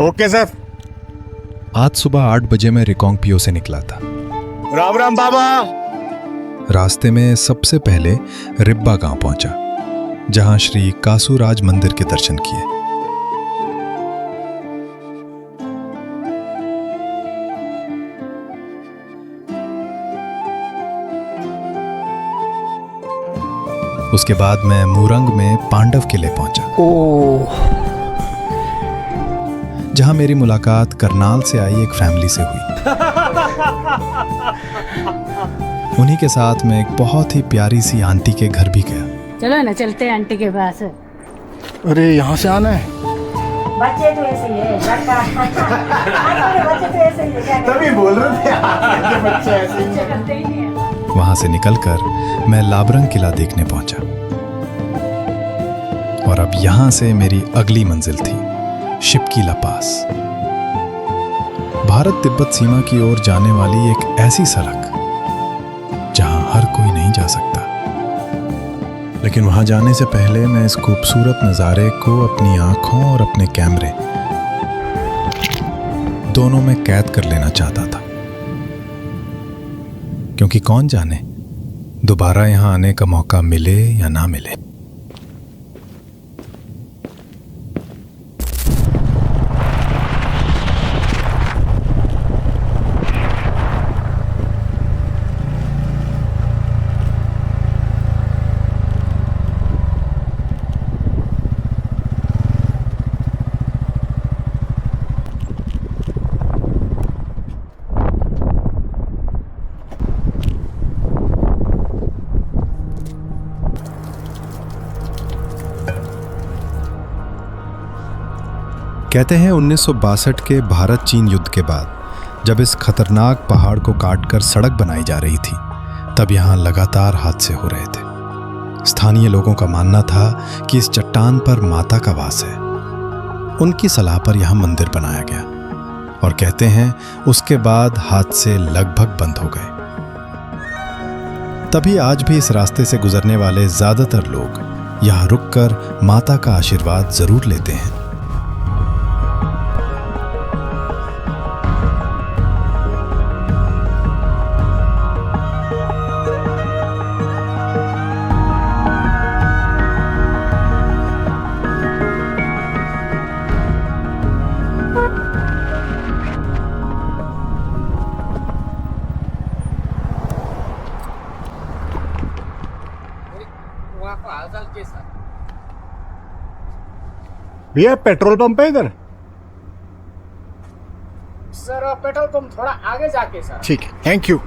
Okay sir. आज सुबह 8 बजे मैं रिकांगपियो से निकला था। राम राम बाबा। रास्ते में सबसे पहले रिब्बा गांव पहुंचा, जहां श्री कासूराज मंदिर के दर्शन किए। उसके बाद मैं मूरंग में पांडव किले पहुंचा, जहां मेरी मुलाकात करनाल से आई एक फैमिली से हुई। उन्हीं के साथ मैं एक बहुत ही प्यारी सी आंटी के घर भी गया। चलो ना, चलते हैं आंटी के पास। अरे यहाँ से आना है? बच्चे तो ऐसे ही है, लड़का बच्चे तो ऐसे ही है, तभी बोल रहे थे बच्चे ऐसे ही हैं। करते ही नहीं है। वहां से निकलकर मैं लाबरंग किला देखने पहुंचा, और अब यहां से मेरी अगली मंजिल थी शिपकीला पास, भारत तिब्बत सीमा की ओर जाने वाली एक ऐसी सड़क जहां हर कोई नहीं जा सकता। लेकिन वहां जाने से पहले मैं इस खूबसूरत नज़ारे को अपनी आंखों और अपने कैमरे दोनों में कैद कर लेना चाहता था, क्योंकि कौन जाने दोबारा यहां आने का मौका मिले या ना मिले। कहते हैं 1962 के भारत चीन युद्ध के बाद जब इस खतरनाक पहाड़ को काटकर सड़क बनाई जा रही थी, तब यहाँ लगातार हादसे हो रहे थे। स्थानीय लोगों का मानना था कि इस चट्टान पर माता का वास है। उनकी सलाह पर यहाँ मंदिर बनाया गया, और कहते हैं उसके बाद हादसे लगभग बंद हो गए। तभी आज भी इस रास्ते से गुजरने वाले ज्यादातर लोग यहाँ रुककर माता का आशीर्वाद जरूर लेते हैं। भैया पेट्रोल पंप है इधर? सर पेट्रोल पंप थोड़ा आगे जाके सर। ठीक है, थैंक यू।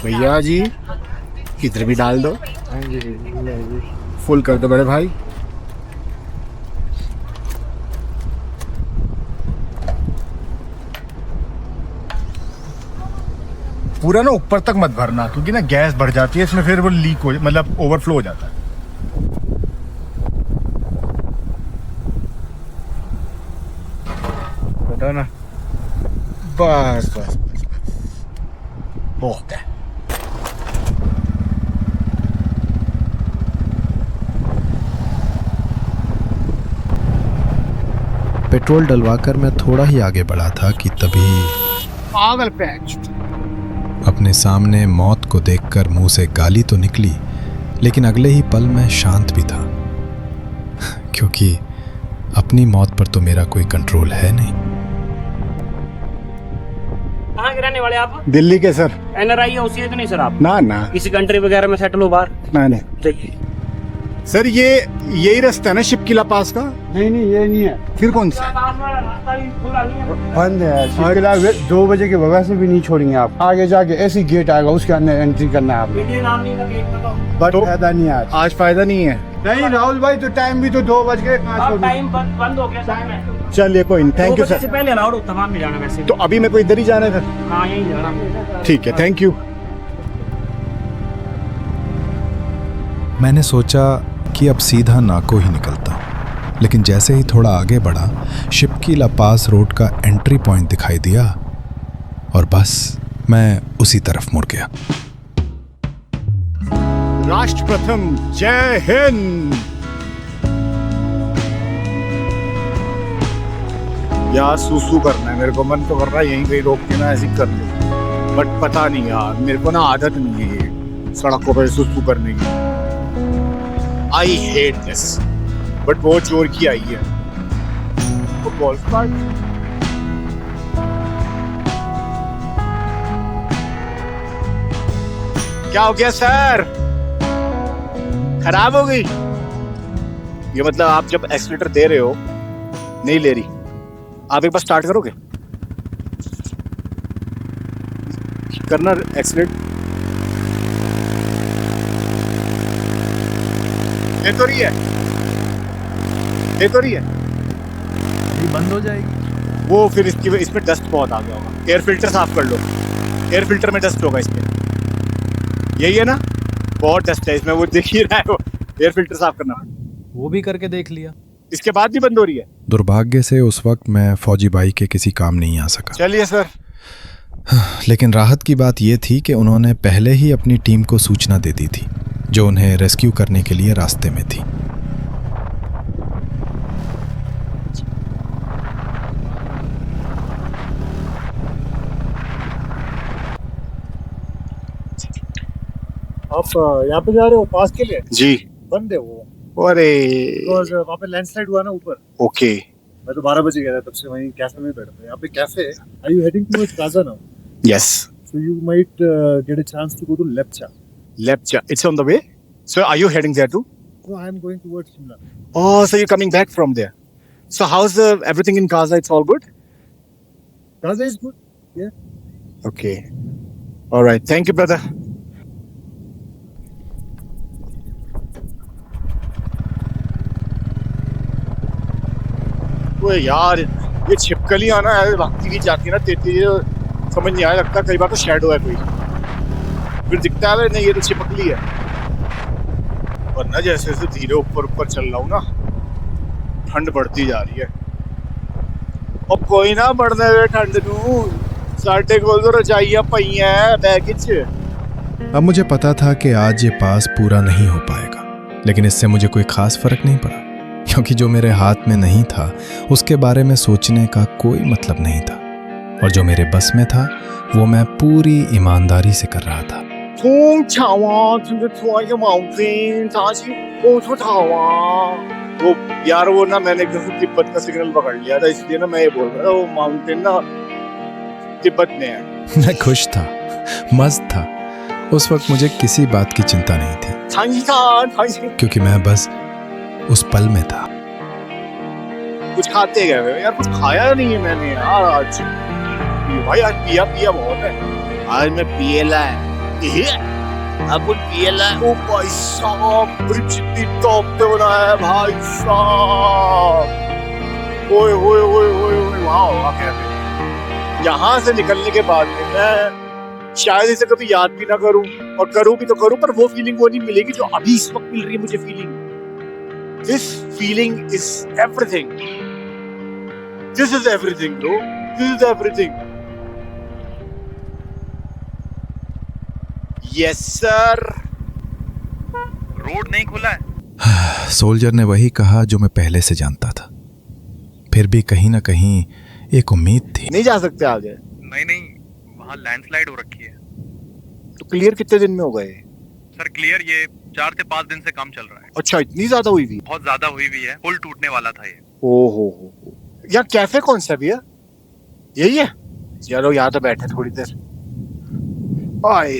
भैया जी इधर भी डाल दो। फुल कर दो बड़े भाई। पूरा ना ऊपर तक मत भरना, क्योंकि ना गैस बढ़ जाती है इसमें, फिर वो लीक हो मतलब ओवरफ्लो हो जाता है। बताओ ना, बस बस बस बहुत है। पेट्रोल डलवाकर मैं थोड़ा ही आगे बढ़ा था कि तभी पागल पैच। अपने सामने मौत को देखकर मुंह से गाली तो निकली, लेकिन अगले ही पल मैं शांत भी था, क्योंकि अपनी मौत पर तो मेरा कोई कंट्रोल है नहीं। कहाँ के रहने वाले आप? दिल्ली के सर। NRI हो तो नहीं सर आप? ना ना, किसी कंट्री वगैरह में सेटल हो बाहर? नहीं सर, ये यही रास्ता है ना शिपकीला पास का? नहीं ये नहीं है, फिर कौन सा? बंद है। शिपकीला 2 बजे के बगैर से भी नहीं छोड़ेंगे आप। आगे जाके ऐसी गेट आएगा, उसके अंदर एंट्री करना है आपने। बट फायदा नहीं है आज फायदा नहीं है। नहीं राहुल भाई, तो टाइम भी तो 2 बज गए। टाइम बंद हो गया। चलिए कोई नहीं, थैंक यू सर। से पहले अलाउड तमाम में जाना वैसे। तो अभी मेरे को इधर ही जाना है सर? हाँ यहीं जाना। ठीक है, थैंक यू। मैंने सोचा कि अब सीधा नाको ही निकलता हूं। लेकिन जैसे ही थोड़ा आगे बढ़ा, शिपकी ला पास रोड का एंट्री पॉइंट दिखाई दिया और बस मैं उसी तरफ मुड़ गया। राष्ट्र प्रथम, जय हिंद। यार सूसू करना है मेरे को, मन तो कर रहा है यहीं कहीं रोक के ना ऐसे कर लूं, बट पता नहीं यार, मेरे को ना आदत नहीं है ये सड़कों पर सूसू करने की। आई हेट दिस, बट वो जोर की आई है। फुटबॉल क्या हो गया सर? खराब हो गई? ये मतलब आप जब एक्सीलेटर दे रहे हो, नहीं ले रही, आप एक बार स्टार्ट करोगे? करना एक्सीलेट। दे तो रही है, दे तो रही है। अभी बंद हो जाएगी। वो फिर इसमें डस्ट बहुत आ गया होगा। एयर फिल्टर साफ कर लो, एयर फिल्टर में डस्ट होगा इसमें। यही है ना, बहुत डस्ट है इसमें, वो दिख ही रहा है। वो एयर फिल्टर साफ करना, वो भी करके देख लिया, इसके बाद भी बंद हो रही है। दुर्भाग्य से उस वक्त मैं फौजी भाई के किसी काम नहीं आ सका। चलिए सर। लेकिन राहत की बात यह थी कि उन्होंने पहले ही अपनी टीम को सूचना दे दी थी, जो उन्हें रेस्क्यू करने के लिए रास्ते में थी। आप यहाँ पे जा रहे हो पास के लिए? जी। बंद है वो, अरे बिकॉज वहाँ पे लैंडस्लाइड हुआ ना ऊपर। ओके। मैं तो 12 बजे गया था, तब से वहीं कैफे में बैठा था। यहाँ पे कैफे है। Are you heading towards Gaza now? Yes. So you might get a chance to go to Lepcha. Lepcha, it's on the way. So are you heading there too? So I am going towards Shimla. Oh, so you're coming back from there. So how's everything in Gaza? It's all good? Gaza is good. Yeah. Okay. All right. Thank you, brother. वो यार, ये छिपकलियां ना भागती हुई जाती है ना तेजी, समझ नहीं आया, लगता कई बार तो शैडो है कोई, फिर दिखता है नहीं ये तो छिपकली है। और ना जैसे जैसे धीरे ऊपर ऊपर चल रहा हूँ ना, ठंड बढ़ती जा रही है। और कोई ना बढ़ने दे ठंड नू, साढ़े कोल तो रजाइयां पई हैं बैग विच। अब मुझे पता था कि आज ये पास पूरा नहीं हो पाएगा, लेकिन इससे मुझे कोई खास फर्क नहीं पड़ा, क्योंकि जो मेरे हाथ में नहीं था उसके बारे में सोचने का कोई मतलब नहीं था, और जो मेरे बस में था वो मैं पूरी ईमानदारी से कर रहा था। वो यार वो ना मैंने एकदम तिब्बत का सिग्नल पकड़ लिया था, इसलिए ना मैं ये बोल रहा था वो माउंटेन ना तिब्बत में है। मैं खुश था, मस्त था। उस वक्त मुझे किसी बात की चिंता नहीं थी, क्योंकि मैं बस उस पल में था। कुछ खाते गए यार, कुछ खाया नहीं है मैंने यार आज। भाई आज पिया पिया बहुत है, आज मैं पियला है। अब पियला है। ओ भाई साहब, ब्रिज की टॉप पे बनाया है भाई साहब। ओए ओए ओए ओए ओए, वाह कैफे। यहाँ से निकलने के बाद में मैं शायद इसे कभी याद भी ना करूं, और करूं भी तो करूं, पर वो फीलिंग वो नहीं मिलेगी जो अभी इस वक्त मिल रही है मुझे feeling. This feeling is everything. This is everything, bro. This is everything. Yes, sir. Road नहीं खुला है। सोल्जर ने वही कहा जो मैं पहले से जानता था, फिर भी कहीं ना कहीं एक उम्मीद थी। नहीं जा सकते आगे? नहीं, वहाँ लैंडस्लाइड हो रखी है। तो क्लियर कितने दिन में हो गए? सर क्लियर ये 4 से 5 दिन से काम चल रहा है। अच्छा, इतनी ज्यादा हुई भी? बहुत ज्यादा हुई भी है, पुल टूटने वाला था ये। ओहो, यार कैफे कौन सा भैया? यही है? चलो यहाँ तो बैठे थोड़ी देर। आए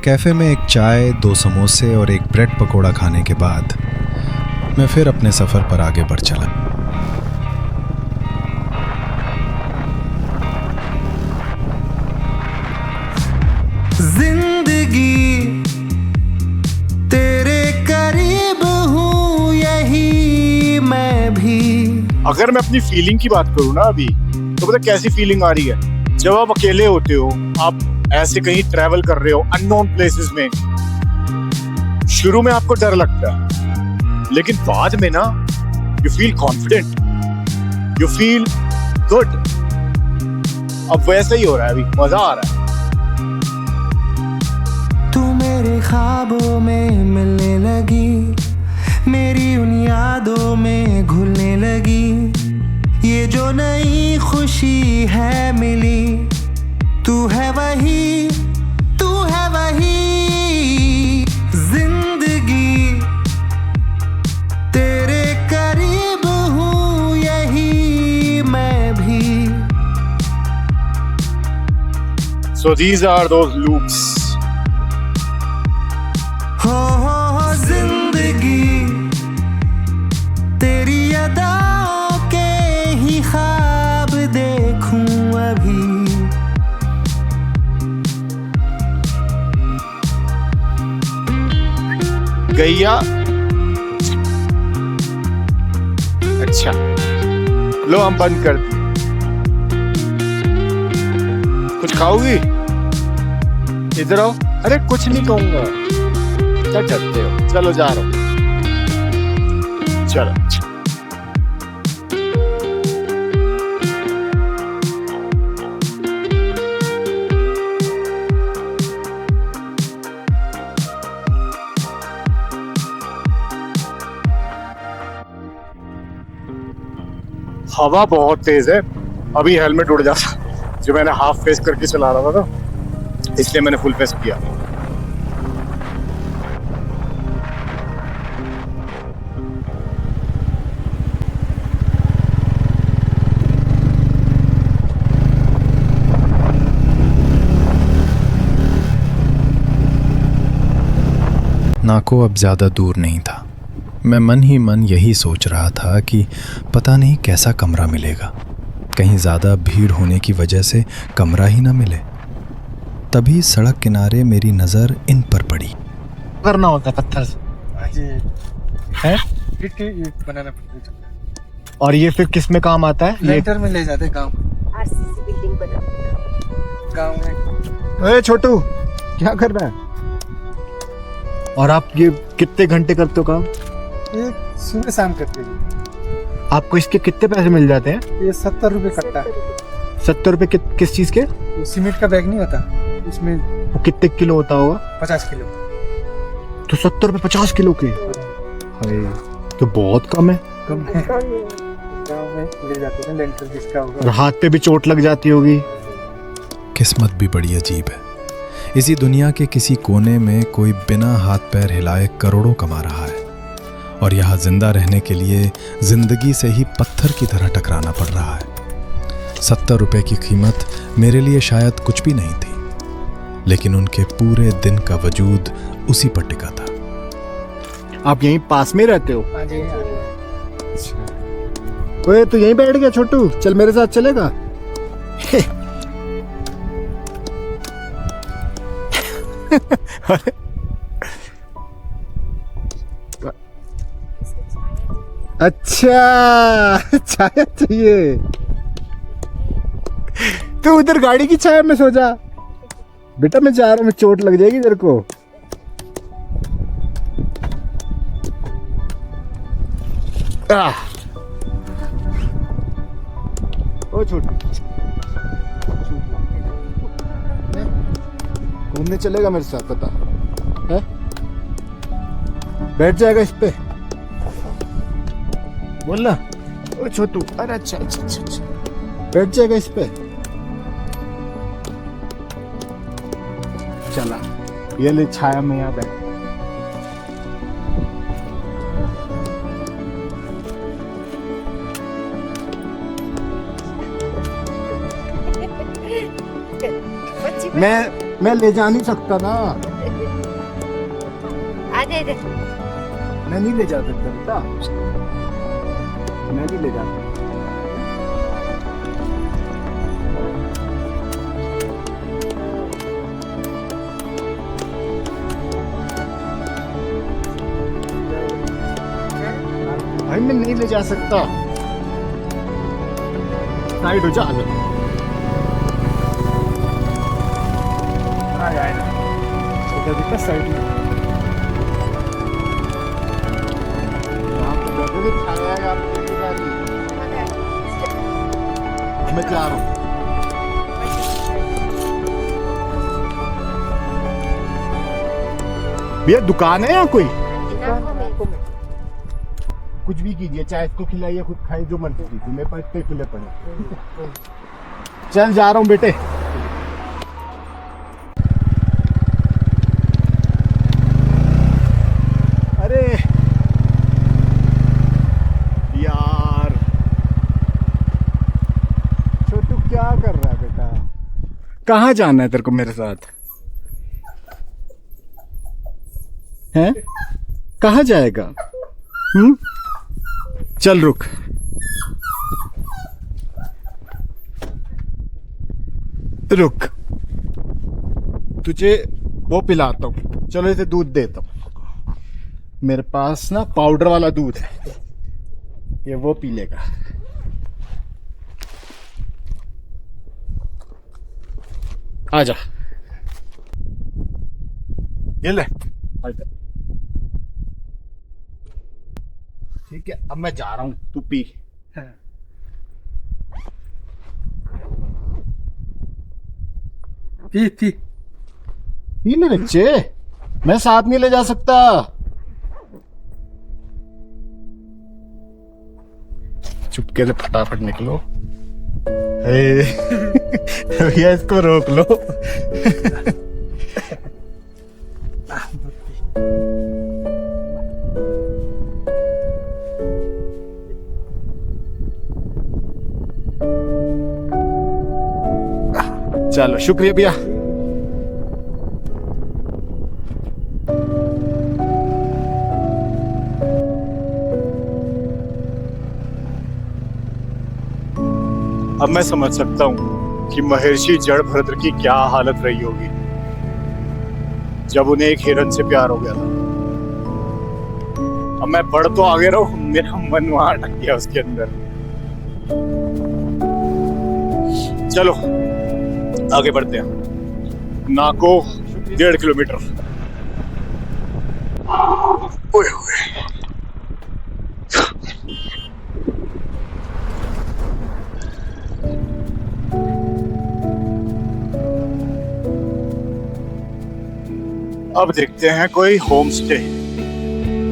कैफे में एक चाय, 2 समोसे और एक ब्रेड पकोड़ा खाने के बाद मैं फिर अपने सफर पर आगे बढ़ चला। जिंदगी तेरे करीब हूँ, यही मैं भी। अगर मैं अपनी फीलिंग की बात करूँ ना अभी, तो पता कैसी फीलिंग आ रही है? जब आप अकेले होते हो, आप ऐसे कहीं ट्रैवल कर रहे हो अननोन प्लेसेस में, शुरू में आपको डर लगता है, लेकिन बाद में ना you feel confident, you feel good. अब वैसा ही हो रहा है, अभी मजा आ रहा है। तू मेरे ख्वाबों में मिलने लगी, मेरी उन यादों में घुलने लगी, ये जो नई खुशी है मिली, तू है वही, तू है वही जिंदगी, तेरे करीब हूँ यही मैं भी। So these are those loops. हो जिंदगी तेरी अदाओं के ही ख्वाब देखूं अभी। गैया, अच्छा लो हम बंद कर दी। कुछ खाओगी? इधर आओ। अरे कुछ नहीं कहूंगा, क्या करते हो? चलो जा रहा हूँ, चलो। हवा बहुत तेज है, अभी हेलमेट उड़ जाता। जो मैंने हाफ फेस करके चला रहा था ना, इसलिए मैंने फुल फेस किया। नाको अब ज़्यादा दूर नहीं था। मैं मन ही मन यही सोच रहा था कि पता नहीं कैसा कमरा मिलेगा, कहीं ज़्यादा भीड़ होने की वजह से कमरा ही ना मिले। तभी सड़क किनारे मेरी नज़र इन पर पड़ी। करना होता है पत्थर से है, बनाना पड़ता है। और ये फिर किस में काम आता है? लेटर में ले जाते हैं काम, आरसीसी बिल्डिंग बना गाँव में। ए छोटू, क्या कर रहा है? और आप ये कितने घंटे करते हो काम? ये सुबह शाम करते हैं। आपको इसके कितने पैसे मिल जाते हैं? ये 70 रुपए कट्टा है। 70 रुपए किस चीज के? वो सीमेंट का बैग नहीं होता, इसमें वो कितने किलो होता होगा? 50 किलो। तो 70 रुपए 50 किलो के? हाय, तो बहुत कम है। कम है, गाँव में ले जाते हैं। लेंटर जिसका और होगा, हाथ पे भी चोट लग जाती होगी। किस्मत भी बड़ी अजीब है। इसी दुनिया के किसी कोने में कोई बिना हाथ पैर हिलाए करोड़ों कमा रहा है, और यहाँ जिंदा रहने के लिए जिंदगी से ही पत्थर की तरह टकराना पड़ रहा है। 70 रुपए की कीमत मेरे लिए शायद कुछ भी नहीं थी, लेकिन उनके पूरे दिन का वजूद उसी पर टिका था। आप यहीं पास में रहते हो? हाँ जी, हाँ जी। ओए तो यहीं बैठ गया छोटू, चल मेरे साथ चलेगा? अच्छा, छाया चाहिए। तू उधर गाड़ी की छाया में सो जा बेटा, मैं जा रहा हूँ, चोट लग जाएगी तेरे को। ओ छोटू, घूमने चलेगा मेरे साथ? पता है? बैठ जाएगा इस पे? बोलना। ओ छोटू, अरे अच्छा, बैठ जाएगा इस पे? चला, ये ले छाया में यहाँ बैठ। मैं ले जा नहीं सकता ना, मैं नहीं ले जा सकता बेटा, मैं नहीं ले जा सकता। भाई मैं नहीं ले जा सकता, साइड हो जा। बेटा साइड में यहाँ पे बैठे थे, छाया है आप देखो गाड़ी। मैं जा रहा हूँ। भैया दुकान है यहाँ कोई? कुछ भी कीजिए, चाहे इसको खिलाइए, खुद खाइए, जो मन कीजिए, मेरे पास इतने खुले पड़े। चल जा रहा हूँ बेटे। अरे यार छोटू क्या कर रहा है बेटा? कहाँ जाना है तेरे को मेरे साथ? हैं? कहाँ जाएगा? चल रुक। रुक, तुझे वो पिलाता हूँ। चलो इसे दूध देता हूँ। मेरे पास ना पाउडर वाला दूध है, ये वो पी लेगा। आजा, ये ले। आजा। ठीक है, अब मैं जा रहा हूँ, तू पी। P P. पी ले बच्चे, मैं साथ नहीं ले जा सकता। चुपके से फटाफट निकलो। भैया इसको रोक लो। चलो शुक्रिया भैया। अब मैं समझ सकता हूँ कि महर्षि जड़भद्र की क्या हालत रही होगी जब उन्हें एक हिरन से प्यार हो गया था। अब मैं बढ़ तो आगे रहूं, मेरा मन वहां अटक गया उसके अंदर। चलो आगे बढ़ते हैं। नाको 1.5 किलोमीटर। ओए ओए। अब देखते हैं कोई होम स्टे।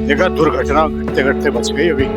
देखा, दुर्घटना घटते घटते बच गई अभी।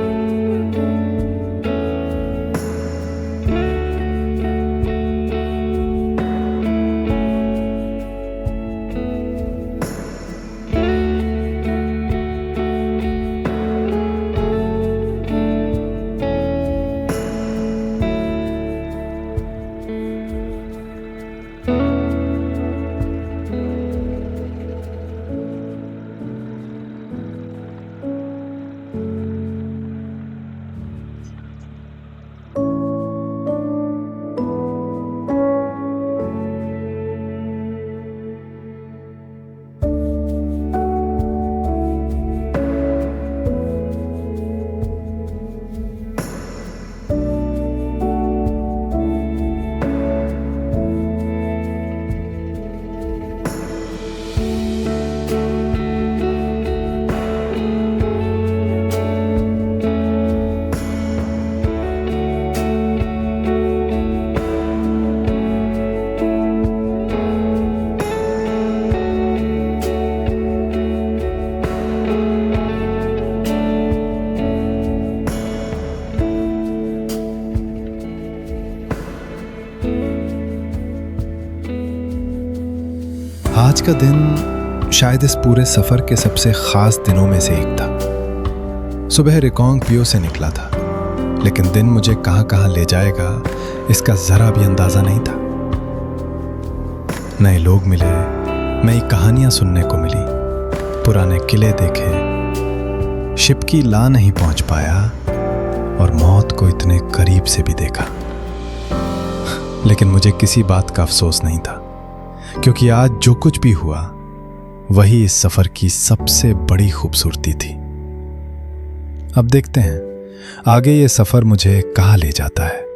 आज का दिन शायद इस पूरे सफर के सबसे खास दिनों में से एक था। सुबह रिकोंग पियो से निकला था, लेकिन दिन मुझे कहां कहां ले जाएगा इसका जरा भी अंदाजा नहीं था। नए लोग मिले, नई कहानियां सुनने को मिली, पुराने किले देखे, शिप की ला नहीं पहुंच पाया और मौत को इतने करीब से भी देखा। लेकिन मुझे किसी बात का अफसोस नहीं था, क्योंकि आज जो कुछ भी हुआ वही इस सफर की सबसे बड़ी खूबसूरती थी। अब देखते हैं आगे ये सफर मुझे कहाँ ले जाता है।